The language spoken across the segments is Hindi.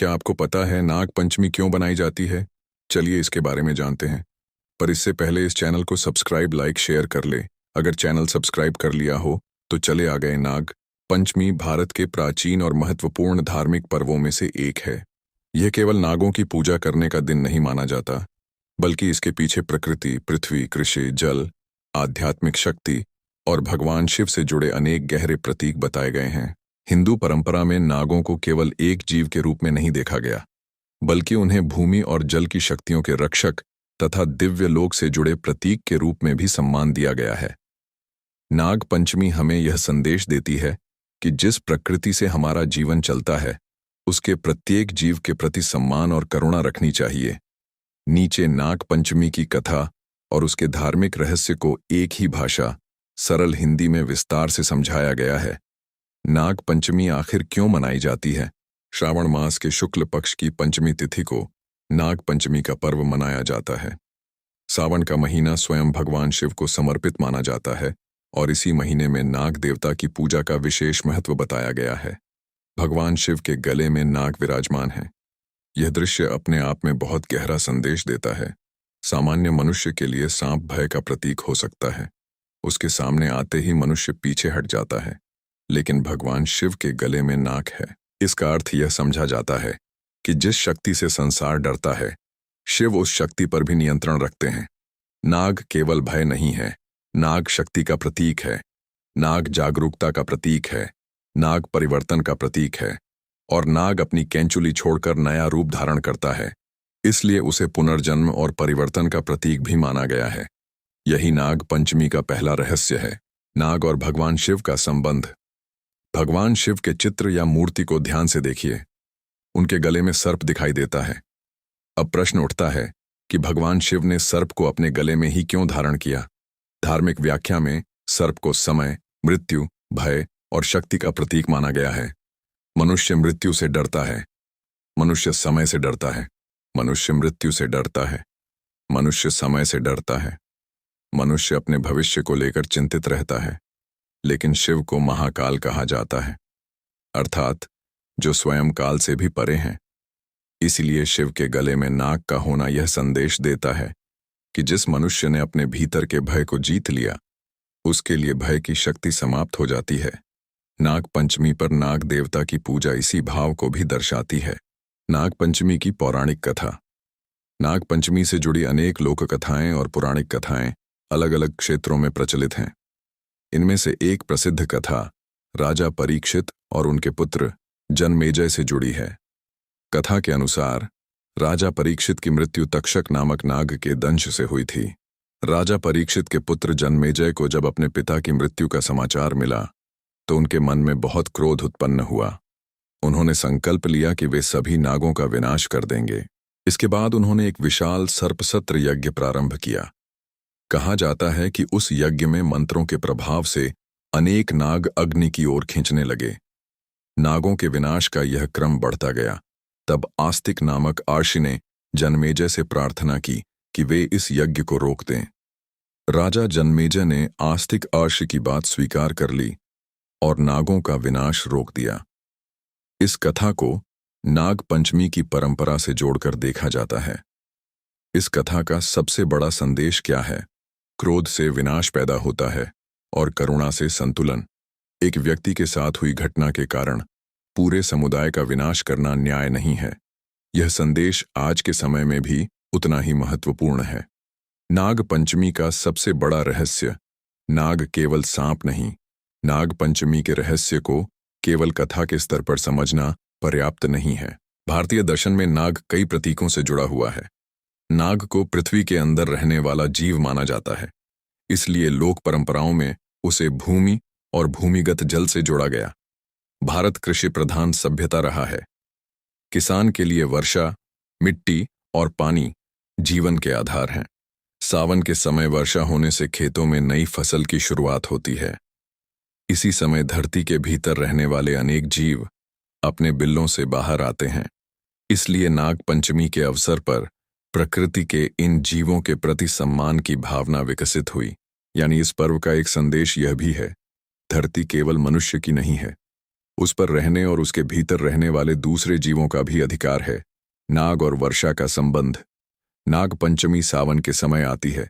क्या आपको पता है नाग पंचमी क्यों बनाई जाती है? चलिए इसके बारे में जानते हैं। पर इससे पहले इस चैनल को सब्सक्राइब, लाइक, शेयर कर ले। अगर चैनल सब्सक्राइब कर लिया हो तो चले आ गए। नाग पंचमी भारत के प्राचीन और महत्वपूर्ण धार्मिक पर्वों में से एक है। यह केवल नागों की पूजा करने का दिन नहीं माना जाता, बल्कि इसके पीछे प्रकृति, पृथ्वी, कृषि, जल, आध्यात्मिक शक्ति और भगवान शिव से जुड़े अनेक गहरे प्रतीक बताए गए हैं। हिंदू परंपरा में नागों को केवल एक जीव के रूप में नहीं देखा गया, बल्कि उन्हें भूमि और जल की शक्तियों के रक्षक तथा दिव्य लोक से जुड़े प्रतीक के रूप में भी सम्मान दिया गया है। नाग पंचमी हमें यह संदेश देती है कि जिस प्रकृति से हमारा जीवन चलता है, उसके प्रत्येक जीव के प्रति सम्मान और करुणा रखनी चाहिए। नीचे नाग पंचमी की कथा और उसके धार्मिक रहस्य को एक ही भाषा, सरल हिंदी में विस्तार से समझाया गया है। नाग पंचमी आखिर क्यों मनाई जाती है? श्रावण मास के शुक्ल पक्ष की पंचमी तिथि को नाग पंचमी का पर्व मनाया जाता है। सावन का महीना स्वयं भगवान शिव को समर्पित माना जाता है और इसी महीने में नाग देवता की पूजा का विशेष महत्व बताया गया है। भगवान शिव के गले में नाग विराजमान है। यह दृश्य अपने आप में बहुत गहरा संदेश देता है। सामान्य मनुष्य के लिए सांप भय का प्रतीक हो सकता है, उसके सामने आते ही मनुष्य पीछे हट जाता है, लेकिन भगवान शिव के गले में नाग है। इसका अर्थ यह समझा जाता है कि जिस शक्ति से संसार डरता है, शिव उस शक्ति पर भी नियंत्रण रखते हैं। नाग केवल भय नहीं है, नाग शक्ति का प्रतीक है। नाग जागरूकता का प्रतीक है, नाग परिवर्तन का प्रतीक है, और नाग अपनी कैंचुली छोड़कर नया रूप धारण करता है, इसलिए उसे पुनर्जन्म और परिवर्तन का प्रतीक भी माना गया है। यही नाग पंचमी का पहला रहस्य है। नाग और भगवान शिव का संबंध। भगवान शिव के चित्र या मूर्ति को ध्यान से देखिए। उनके गले में सर्प दिखाई देता है। अब प्रश्न उठता है कि भगवान शिव ने सर्प को अपने गले में ही क्यों धारण किया? धार्मिक व्याख्या में सर्प को समय, मृत्यु, भय और शक्ति का प्रतीक माना गया है। मनुष्य मृत्यु से डरता है, मनुष्य समय से डरता है, मनुष्य मृत्यु से डरता है, मनुष्य समय से डरता है, मनुष्य अपने भविष्य को लेकर चिंतित रहता है। लेकिन शिव को महाकाल कहा जाता है, अर्थात जो स्वयं काल से भी परे हैं। इसीलिए शिव के गले में नाग का होना यह संदेश देता है कि जिस मनुष्य ने अपने भीतर के भय को जीत लिया, उसके लिए भय की शक्ति समाप्त हो जाती है। नाग पंचमी पर नाग देवता की पूजा इसी भाव को भी दर्शाती है। नाग पंचमी की पौराणिक कथा। नाग पंचमी से जुड़ी अनेक लोक कथाएं और पौराणिक कथाएं अलग अलग क्षेत्रों में प्रचलित हैं। इनमें से एक प्रसिद्ध कथा राजा परीक्षित और उनके पुत्र जनमेजय से जुड़ी है। कथा के अनुसार राजा परीक्षित की मृत्यु तक्षक नामक नाग के दंश से हुई थी। राजा परीक्षित के पुत्र जनमेजय को जब अपने पिता की मृत्यु का समाचार मिला तो उनके मन में बहुत क्रोध उत्पन्न हुआ। उन्होंने संकल्प लिया कि वे सभी नागों का विनाश कर देंगे। इसके बाद उन्होंने एक विशाल सर्पसत्र यज्ञ प्रारंभ किया। कहा जाता है कि उस यज्ञ में मंत्रों के प्रभाव से अनेक नाग अग्नि की ओर खींचने लगे। नागों के विनाश का यह क्रम बढ़ता गया। तब आस्तिक नामक आर्षि ने जनमेजय से प्रार्थना की कि वे इस यज्ञ को रोक दें। राजा जनमेजय ने आस्तिक आर्षि की बात स्वीकार कर ली और नागों का विनाश रोक दिया। इस कथा को नाग पंचमी की परंपरा से जोड़कर देखा जाता है। इस कथा का सबसे बड़ा संदेश क्या है? क्रोध से विनाश पैदा होता है और करुणा से संतुलन। एक व्यक्ति के साथ हुई घटना के कारण पूरे समुदाय का विनाश करना न्याय नहीं है। यह संदेश आज के समय में भी उतना ही महत्वपूर्ण है। नाग पंचमी का सबसे बड़ा रहस्य। नाग केवल सांप नहीं। नाग पंचमी के रहस्य को केवल कथा के स्तर पर समझना पर्याप्त नहीं है। भारतीय दर्शन में नाग कई प्रतीकों से जुड़ा हुआ है। नाग को पृथ्वी के अंदर रहने वाला जीव माना जाता है, इसलिए लोक परंपराओं में उसे भूमि और भूमिगत जल से जोड़ा गया। भारत कृषि प्रधान सभ्यता रहा है। किसान के लिए वर्षा, मिट्टी और पानी जीवन के आधार हैं। सावन के समय वर्षा होने से खेतों में नई फसल की शुरुआत होती है। इसी समय धरती के भीतर रहने वाले अनेक जीव अपने बिल्लों से बाहर आते हैं। इसलिए नाग पंचमी के अवसर पर प्रकृति के इन जीवों के प्रति सम्मान की भावना विकसित हुई। यानी इस पर्व का एक संदेश यह भी है, धरती केवल मनुष्य की नहीं है, उस पर रहने और उसके भीतर रहने वाले दूसरे जीवों का भी अधिकार है। नाग और वर्षा का संबंध। नाग पंचमी सावन के समय आती है।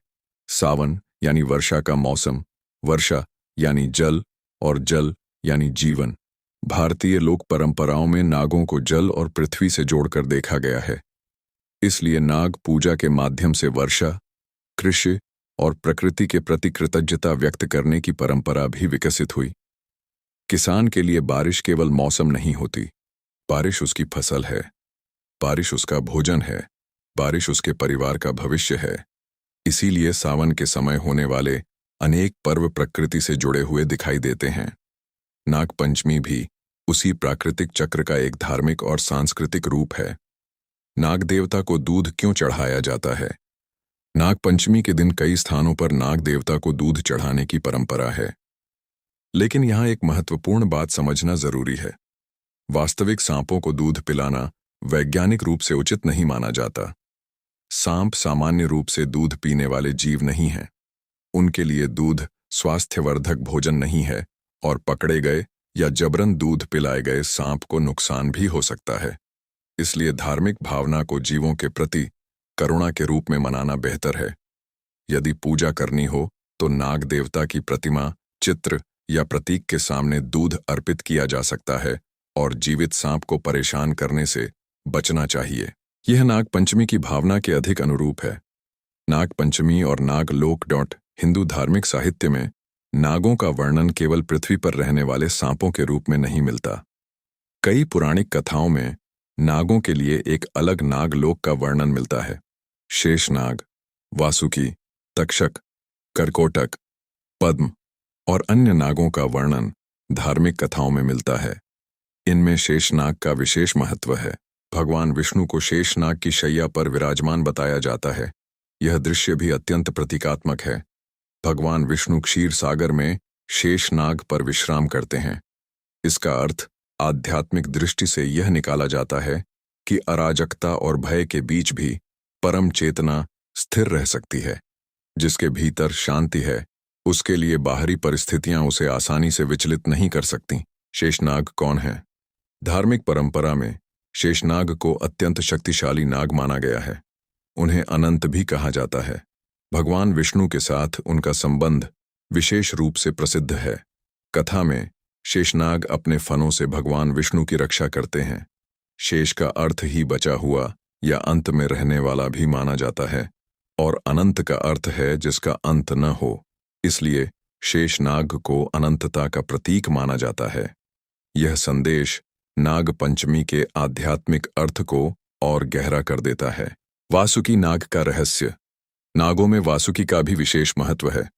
सावन यानी वर्षा का मौसम, वर्षा यानी जल और जल यानी जीवन। भारतीय लोक परंपराओं में नागों को जल और पृथ्वी से जोड़कर देखा गया है। इसलिए नाग पूजा के माध्यम से वर्षा, कृषि और प्रकृति के प्रति कृतज्ञता व्यक्त करने की परंपरा भी विकसित हुई। किसान के लिए बारिश केवल मौसम नहीं होती, बारिश उसकी फसल है, बारिश उसका भोजन है, बारिश उसके परिवार का भविष्य है। इसीलिए सावन के समय होने वाले अनेक पर्व प्रकृति से जुड़े हुए दिखाई देते हैं। नाग पंचमी भी उसी प्राकृतिक चक्र का एक धार्मिक और सांस्कृतिक रूप है। नाग देवता को दूध क्यों चढ़ाया जाता है? नाग पंचमी के दिन कई स्थानों पर नाग देवता को दूध चढ़ाने की परंपरा है। लेकिन यहाँ एक महत्वपूर्ण बात समझना जरूरी है। वास्तविक सांपों को दूध पिलाना वैज्ञानिक रूप से उचित नहीं माना जाता। सांप सामान्य रूप से दूध पीने वाले जीव नहीं हैं। उनके लिए दूध स्वास्थ्यवर्धक भोजन नहीं है और पकड़े गए या जबरन दूध पिलाए गए सांप को नुकसान भी हो सकता है। इसलिए धार्मिक भावना को जीवों के प्रति करुणा के रूप में मनाना बेहतर है। यदि पूजा करनी हो तो नाग देवता की प्रतिमा, चित्र या प्रतीक के सामने दूध अर्पित किया जा सकता है और जीवित सांप को परेशान करने से बचना चाहिए। यह नाग पंचमी की भावना के अधिक अनुरूप है। नाग पंचमी और नागलोक हिंदू धार्मिक साहित्य में नागों का वर्णन केवल पृथ्वी पर रहने वाले सांपों के रूप में नहीं मिलता। कई पौराणिक कथाओं में नागों के लिए एक अलग नागलोक का वर्णन मिलता है। शेषनाग, वासुकी, तक्षक, करकोटक, पद्म और अन्य नागों का वर्णन धार्मिक कथाओं में मिलता है। इनमें शेषनाग का विशेष महत्व है। भगवान विष्णु को शेषनाग की शैया पर विराजमान बताया जाता है। यह दृश्य भी अत्यंत प्रतीकात्मक है। भगवान विष्णु क्षीर सागर में शेषनाग पर विश्राम करते हैं। इसका अर्थ आध्यात्मिक दृष्टि से यह निकाला जाता है कि अराजकता और भय के बीच भी परम चेतना स्थिर रह सकती है। जिसके भीतर शांति है, उसके लिए बाहरी परिस्थितियां उसे आसानी से विचलित नहीं कर सकती। शेषनाग कौन है? धार्मिक परंपरा में शेषनाग को अत्यंत शक्तिशाली नाग माना गया है। उन्हें अनंत भी कहा जाता है। भगवान विष्णु के साथ उनका संबंध विशेष रूप से प्रसिद्ध है। कथा में शेषनाग अपने फनों से भगवान विष्णु की रक्षा करते हैं। शेष का अर्थ ही बचा हुआ या अंत में रहने वाला भी माना जाता है और अनंत का अर्थ है जिसका अंत न हो। इसलिए शेषनाग को अनंतता का प्रतीक माना जाता है। यह संदेश नाग पंचमी के आध्यात्मिक अर्थ को और गहरा कर देता है। वासुकी नाग का रहस्य। नागों में वासुकी का भी विशेष महत्व है।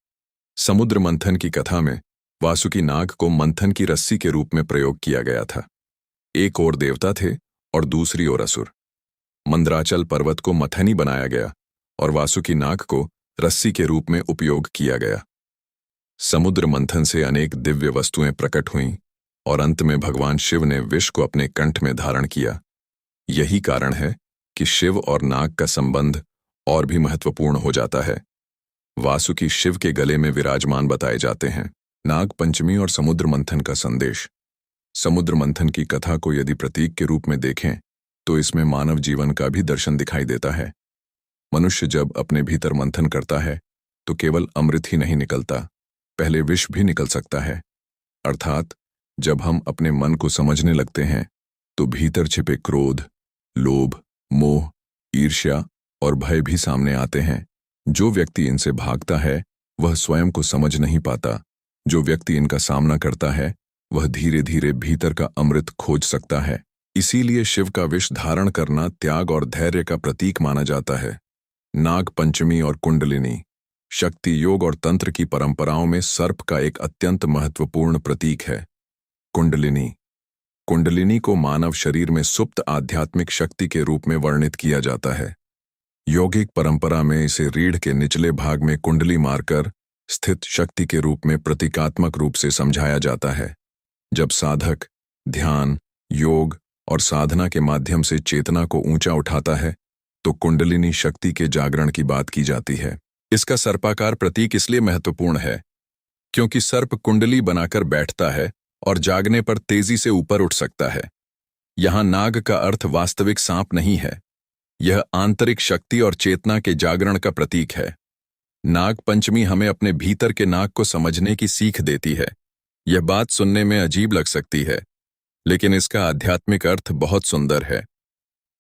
समुद्र मंथन की कथा में वासुकी नाग को मंथन की रस्सी के रूप में प्रयोग किया गया था। एक ओर देवता थे और दूसरी ओर असुर। मंदराचल पर्वत को मथनी बनाया गया और वासुकी नाग को रस्सी के रूप में उपयोग किया गया। समुद्र मंथन से अनेक दिव्य वस्तुएं प्रकट हुईं और अंत में भगवान शिव ने विष को अपने कंठ में धारण किया। यही कारण है कि शिव और नाग का संबंध और भी महत्वपूर्ण हो जाता है। वासुकी शिव के गले में विराजमान बताए जाते हैं। नाग पंचमी और समुद्र मंथन का संदेश। समुद्र मंथन की कथा को यदि प्रतीक के रूप में देखें तो इसमें मानव जीवन का भी दर्शन दिखाई देता है। मनुष्य जब अपने भीतर मंथन करता है तो केवल अमृत ही नहीं निकलता, पहले विष भी निकल सकता है। अर्थात जब हम अपने मन को समझने लगते हैं तो भीतर छिपे क्रोध, लोभ, मोह, ईर्ष्या और भय भी सामने आते हैं। जो व्यक्ति इनसे भागता है वह स्वयं को समझ नहीं पाता। जो व्यक्ति इनका सामना करता है वह धीरे धीरे भीतर का अमृत खोज सकता है। इसीलिए शिव का विष धारण करना त्याग और धैर्य का प्रतीक माना जाता है। नाग पंचमी और कुंडलिनी। शक्ति योग और तंत्र की परंपराओं में सर्प का एक अत्यंत महत्वपूर्ण प्रतीक है। कुंडलिनी। कुंडलिनी को मानव शरीर में सुप्त आध्यात्मिक शक्ति के रूप में वर्णित किया जाता है। यौगिक परंपरा में इसे रीढ़ के निचले भाग में कुंडली मारकर स्थित शक्ति के रूप में प्रतीकात्मक रूप से समझाया जाता है। जब साधक ध्यान, योग और साधना के माध्यम से चेतना को ऊंचा उठाता है तो कुंडलिनी शक्ति के जागरण की बात की जाती है। इसका सर्पाकार प्रतीक इसलिए महत्वपूर्ण है क्योंकि सर्प कुंडली बनाकर बैठता है और जागने पर तेजी से ऊपर उठ सकता है। यहाँ नाग का अर्थ वास्तविक सांप नहीं है, यह आंतरिक शक्ति और चेतना के जागरण का प्रतीक है। नाग पंचमी हमें अपने भीतर के नाग को समझने की सीख देती है। यह बात सुनने में अजीब लग सकती है, लेकिन इसका आध्यात्मिक अर्थ बहुत सुंदर है।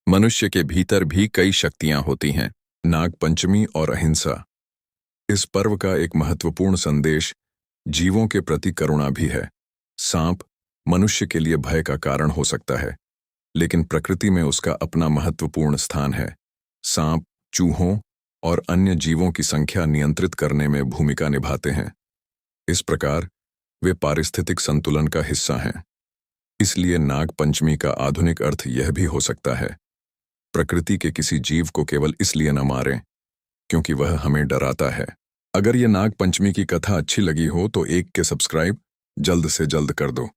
मनुष्य के भीतर भी कई शक्तियां होती हैं। नाग पंचमी और अहिंसा। इस पर्व का एक महत्वपूर्ण संदेश जीवों के प्रति करुणा भी है। सांप मनुष्य के लिए भय का कारण हो सकता है, लेकिन प्रकृति में उसका अपना महत्वपूर्ण स्थान है। सांप चूहों और अन्य जीवों की संख्या नियंत्रित करने में भूमिका निभाते हैं। इस प्रकार वे पारिस्थितिक संतुलन का हिस्सा हैं। इसलिए नाग पंचमी का आधुनिक अर्थ यह भी हो सकता है, प्रकृति के किसी जीव को केवल इसलिए न मारें क्योंकि वह हमें डराता है। अगर ये नाग पंचमी की कथा अच्छी लगी हो तो एक के सब्सक्राइब जल्द से जल्द कर दो।